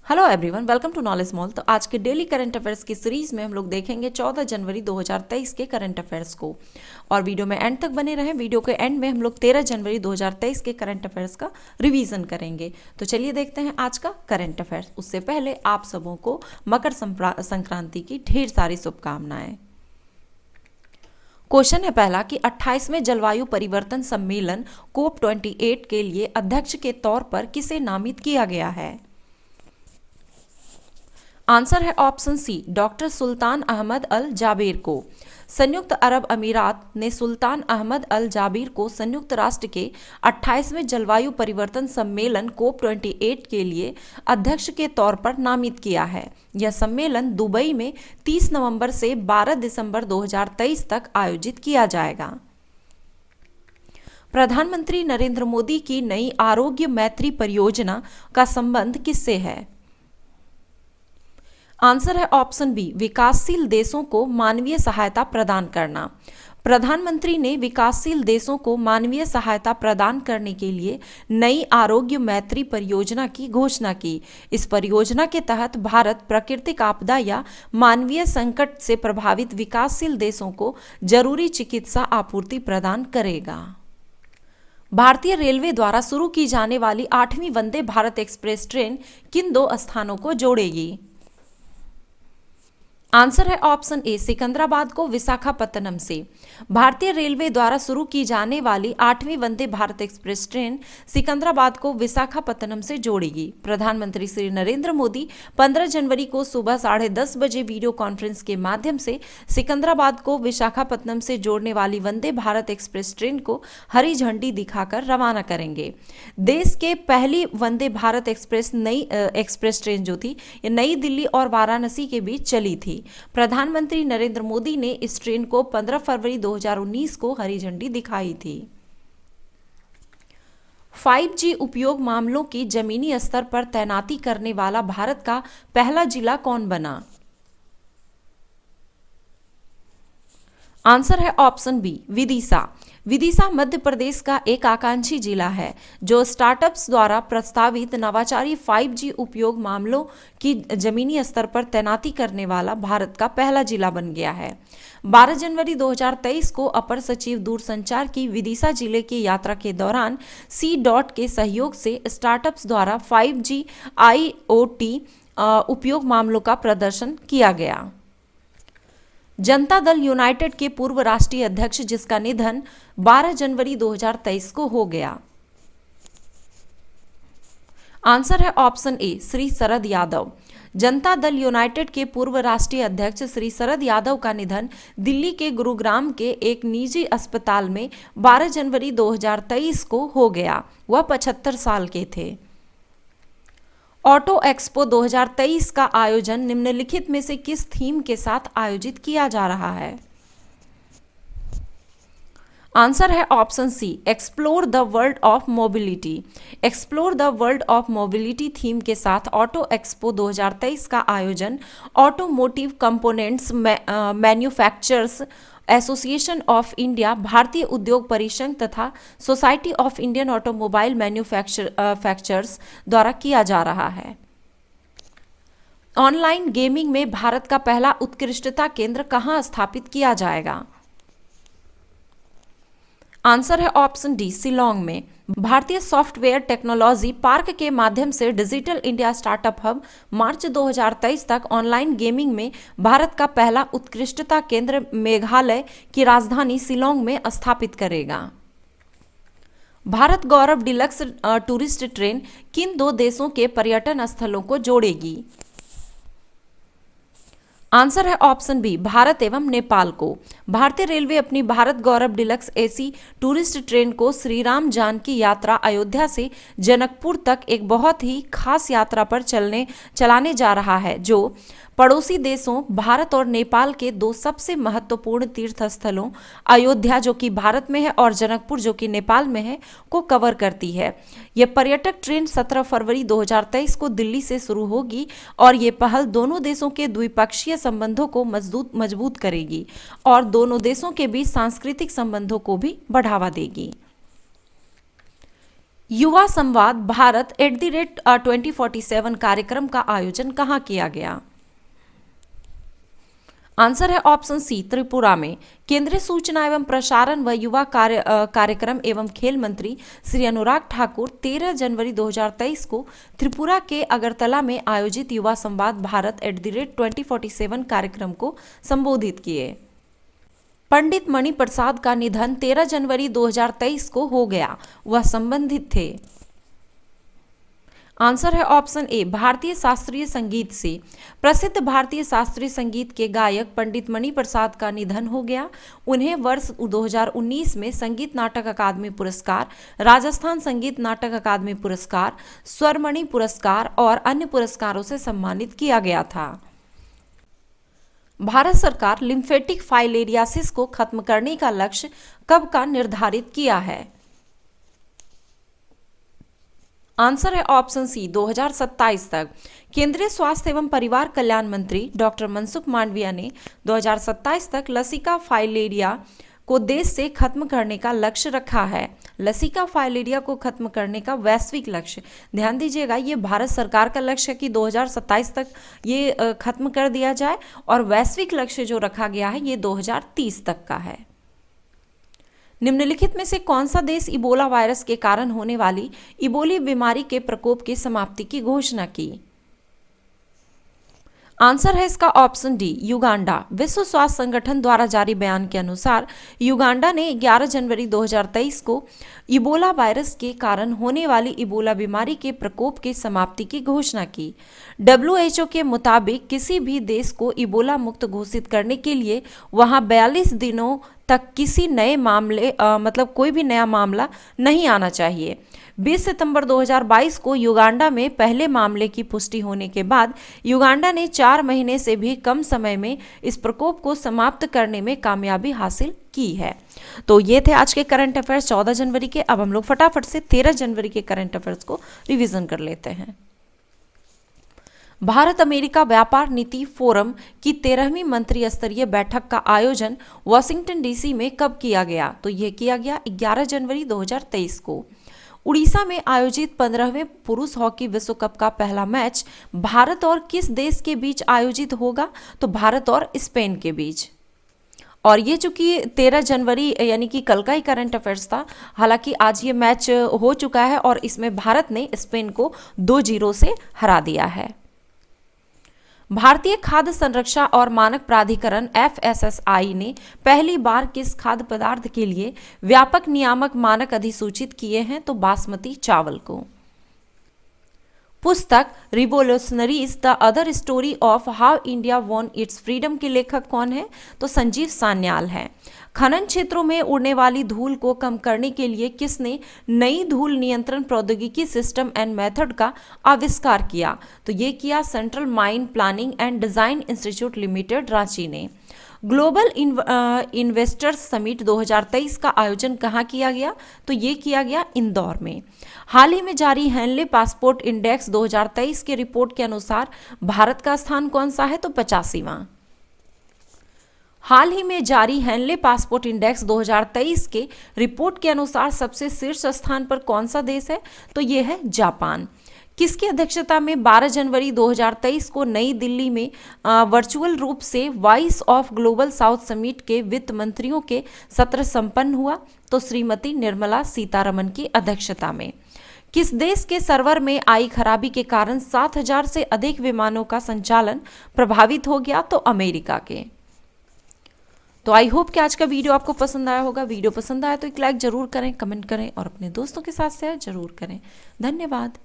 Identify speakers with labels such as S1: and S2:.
S1: Hello everyone, welcome to Knowledge Mall. तो आज के डेली करंट अफेयर्स की सीरीज में हम लोग देखेंगे 14 जनवरी 2023 के करंट अफेयर्स को। और वीडियो में एंड तक बने रहें। वीडियो के एंड में हम लोग 13 जनवरी 2023 के करंट अफेयर्स का रिवीजन करेंगे। तो चलिए देखते हैं आज का करंट अफेयर्स। उससे पहले आप सबों को मकर संक्रांति की ढेर सारी शुभकामनाएं। क्वेश्चन है पहला कि 28वें जलवायु परिवर्तन सम्मेलन COP28 के लिए अध्यक्ष के तौर पर किसे नामित किया गया है? आंसर है ऑप्शन सी, डॉक्टर सुल्तान अहमद अल जाबेर को। संयुक्त अरब अमीरात ने सुल्तान अहमद अल जाबीर को संयुक्त राष्ट्र के 28वें जलवायु परिवर्तन सम्मेलन COP28 के लिए अध्यक्ष के तौर पर नामित किया है। यह सम्मेलन दुबई में 30 नवंबर से 12 दिसंबर 2023 तक आयोजित किया जाएगा। प्रधानमंत्री नरेंद्र मोदी की नई आरोग्य मैत्री परियोजना का संबंध किससे है? आंसर है ऑप्शन बी, विकासशील देशों को मानवीय सहायता प्रदान करना। प्रधानमंत्री ने विकासशील देशों को मानवीय सहायता प्रदान करने के लिए नई आरोग्य मैत्री परियोजना की घोषणा की। इस परियोजना के तहत भारत प्राकृतिक आपदा या मानवीय संकट से प्रभावित विकासशील देशों को जरूरी चिकित्सा आपूर्ति प्रदान करेगा। भारतीय रेलवे द्वारा शुरू की जाने वाली 8वीं वंदे भारत एक्सप्रेस ट्रेन किन दो स्थानों को जोड़ेगी? आंसर है ऑप्शन ए, सिकंदराबाद को विशाखापत्तनम से। भारतीय रेलवे द्वारा शुरू की जाने वाली 8वीं वंदे भारत एक्सप्रेस ट्रेन सिकंदराबाद को विशाखापत्तनम से जोड़ेगी। प्रधानमंत्री श्री नरेंद्र मोदी 15 जनवरी को सुबह 10:30 बजे वीडियो कॉन्फ्रेंस के माध्यम से सिकंदराबाद को विशाखापत्तनम से जोड़ने वाली वंदे भारत एक्सप्रेस ट्रेन को हरी झंडी दिखाकर रवाना करेंगे। देश के पहली वंदे भारत एक्सप्रेस ट्रेन जो थी, ये नई दिल्ली और वाराणसी के बीच चली थी। प्रधानमंत्री नरेंद्र मोदी ने इस ट्रेन को 15 फरवरी 2019 को हरी झंडी दिखाई थी। 5G उपयोग मामलों की जमीनी स्तर पर तैनाती करने वाला भारत का पहला जिला कौन बना? आंसर है ऑप्शन बी, विदिशा। विदिशा मध्य प्रदेश का एक आकांक्षी जिला है जो स्टार्टअप्स द्वारा प्रस्तावित नवाचारी 5G उपयोग मामलों की जमीनी स्तर पर तैनाती करने वाला भारत का पहला जिला बन गया है। 12 जनवरी 2023 को अपर सचिव दूरसंचार की विदिशा जिले की यात्रा के दौरान C-DOT के सहयोग से स्टार्टअप्स द्वारा 5G IoT उपयोग मामलों का प्रदर्शन किया गया। जनता दल यूनाइटेड के पूर्व राष्ट्रीय अध्यक्ष जिसका निधन 12 जनवरी 2023 को हो गया। आंसर है option A, Shri Sharad Yadav. Janata Dal United के पूर्व राष्ट्रीय अध्यक्ष श्री शरद यादव का निधन दिल्ली के गुरुग्राम के एक निजी अस्पताल में 12 जनवरी 2023 को हो गया। वह 75 साल के थे। ऑटो एक्सपो 2023 का आयोजन निम्नलिखित में से किस थीम के साथ आयोजित किया जा रहा है? आंसर है option C, explore the world of mobility. Explore the world of mobility theme के साथ ऑटो एक्सपो 2023 का आयोजन automotive components manufacturers association of India, भारतीय उद्योग परिसंघ तथा society of Indian automobile manufacturers द्वारा किया जा रहा है। ऑनलाइन गेमिंग में भारत का पहला उत्कृष्टता केंद्र कहां स्थापित किया जाएगा? आंसर है ऑप्शन डी, शिलोंग में। भारतीय सॉफ्टवेयर टेक्नोलॉजी पार्क के माध्यम से डिजिटल इंडिया स्टार्टअप हब मार्च 2023 तक ऑनलाइन गेमिंग में भारत का पहला उत्कृष्टता केंद्र मेघालय की राजधानी शिलोंग में स्थापित करेगा। भारत गौरव डिलक्स टूरिस्ट ट्रेन किन दो देशों के पर्यटन स्थलों को जोड़ेगी? आंसर है ऑप्शन बी, भारत एवं नेपाल को। भारतीय रेलवे अपनी भारत गौरव डिलक्स एसी टूरिस्ट ट्रेन को श्री राम जानकी यात्रा अयोध्या से जनकपुर तक एक बहुत ही खास यात्रा पर चलाने जा रहा है, जो पड़ोसी देशों भारत और नेपाल के दो सबसे महत्वपूर्ण तीर्थ स्थलों अयोध्या जो कि भारत में है और जनकपुर जो कि नेपाल में है को कवर करती है। यह पर्यटक ट्रेन 17 फरवरी 2023 को दिल्ली से शुरू होगी और ये पहल दोनों देशों के द्विपक्षीय संबंधों को मजबूत करेगी और दोनों देशों के बीच सांस्कृतिक संबंधों को भी बढ़ावा देगी। युवा संवाद भारत @2047 कार्यक्रम का आयोजन कहाँ किया गया? आंसर है ऑप्शन सी, त्रिपुरा में। केंद्रीय सूचना एवं प्रसारण व युवा कार्यक्रम एवं खेल मंत्री श्री अनुराग ठाकुर 13 जनवरी 2023 को त्रिपुरा के अगरतला में आयोजित युवा संवाद भारत @2047 कार्यक्रम को संबोधित किए। पंडित मणि प्रसाद का निधन 13 जनवरी 2023 को हो गया, वह संबंधित थे। आंसर है ऑप्शन ए, भारतीय शास्त्रीय संगीत से। प्रसिद्ध भारतीय शास्त्रीय संगीत के गायक पंडित मणि प्रसाद का निधन हो गया। उन्हें वर्ष 2019 में संगीत नाटक अकादमी पुरस्कार, राजस्थान संगीत नाटक अकादमी पुरस्कार, स्वरमणि पुरस्कार और अन्य पुरस्कारों से सम्मानित किया गया था। भारत सरकार लिम्फेटिक फाइलेरियासिस को खत्म करने का लक्ष्य कब का निर्धारित किया है? आंसर है ऑप्शन सी, 2027 तक। केंद्रीय स्वास्थ्य एवं परिवार कल्याण मंत्री डॉक्टर मनसुख मांडविया ने 2027 तक लसिका फाइलेरिया को देश से खत्म करने का लक्ष्य रखा है। लसिका फाइलेरिया को खत्म करने का वैश्विक लक्ष्य, ध्यान दीजिएगा, ये भारत सरकार का लक्ष्य है कि 2027 तक ये खत्म कर दिया जाए, और वैश्विक लक्ष्य जो रखा गया है ये 2030 तक का है। निम्नलिखित में से कौन सा देश इबोला वायरस के कारण होने वाली इबोली बीमारी के प्रकोप की समाप्ति की घोषणा की? आंसर है इसका ऑप्शन डी, युगांडा। विश्व स्वास्थ्य संगठन द्वारा जारी बयान के अनुसार युगांडा ने 11 जनवरी 2023 को इबोला वायरस के कारण होने वाली इबोला बीमारी के प्रकोप की समाप्ति की घोषणा की। WHO के मुताबिक किसी भी देश को इबोला मुक्त घोषित करने के लिए वहां 42 दिनों तक किसी नए मामले मतलब कोई भी नया मामला नहीं आना चाहिए। 20 सितंबर 2022 को युगांडा में पहले मामले की पुष्टि होने के बाद युगांडा ने 4 महीने से भी कम समय में इस प्रकोप को समाप्त करने में कामयाबी हासिल की है। तो ये थे आज के करंट अफेयर्स 14 जनवरी के। अब हम लोग फटाफट से 13 जनवरी के करंट अफेयर्स को रिवीजन कर लेते हैं। भारत अमेरिका व्यापार नीति फोरम की 13वीं मंत्री स्तरीय बैठक का आयोजन वाशिंगटन डीसी में कब किया गया? तो यह किया गया 11 जनवरी 2023 को। उड़ीसा में आयोजित 15वें पुरुष हॉकी विश्व कप का पहला मैच भारत और किस देश के बीच आयोजित होगा? तो भारत और स्पेन के बीच। और ये चूंकि 13 जनवरी यानी कि कल का ही करंट अफेयर्स था, हालांकि आज ये मैच हो चुका है और इसमें भारत ने स्पेन को 2-0 से हरा दिया है। भारतीय खाद्य संरक्षा और मानक प्राधिकरण FSSAI ने पहली बार किस खाद्य पदार्थ के लिए व्यापक नियामक मानक अधिसूचित किए हैं? तो बासमती चावल को। पुस्तक revolutionaries the other story of how India won it's freedom के लेखक कौन है? तो संजीव सान्याल है। खनन क्षेत्रों में उड़ने वाली धूल को कम करने के लिए किसने नई धूल नियंत्रण प्रौद्योगिकी सिस्टम एंड मेथड का आविष्कार किया? तो ये किया Central Mine Planning and Design Institute Limited, Ranchi ने। ग्लोबल इन्वेस्टर्स समिट 2023 का आयोजन कहाँ किया गया? तो ये किया गया इंदौर में। हाल ही में जारी हेनले पासपोर्ट इंडेक्स 2023 की रिपोर्ट के अनुसार भारत का स्थान कौन सा है? तो 85वां। हाल ही में जारी हेनले पासपोर्ट इंडेक्स 2023 के रिपोर्ट के अनुसार सबसे शीर्ष स्थान पर कौन सा देश है? तो ये है जापान। किसकी अध्यक्षता में 12 जनवरी 2023 को नई दिल्ली में वर्चुअल रूप से voice of global south summit के वित्त मंत्रियों के सत्र संपन्न हुआ? तो श्रीमती निर्मला सीतारमन की अध्यक्षता में। किस देश के सर्वर में आई खराबी के कारण 7,000 से अधिक विमानों का संचालन प्रभावित हो गया? तो अमेरिका के। तो आई होप कि आज का वीडियो आपको पसंद आया होगा। वीडियो पसंद आया तो एक लाइक जरूर करें, कमेंट करें और अपने दोस्तों के साथ शेयर जरूर करें। धन्यवाद।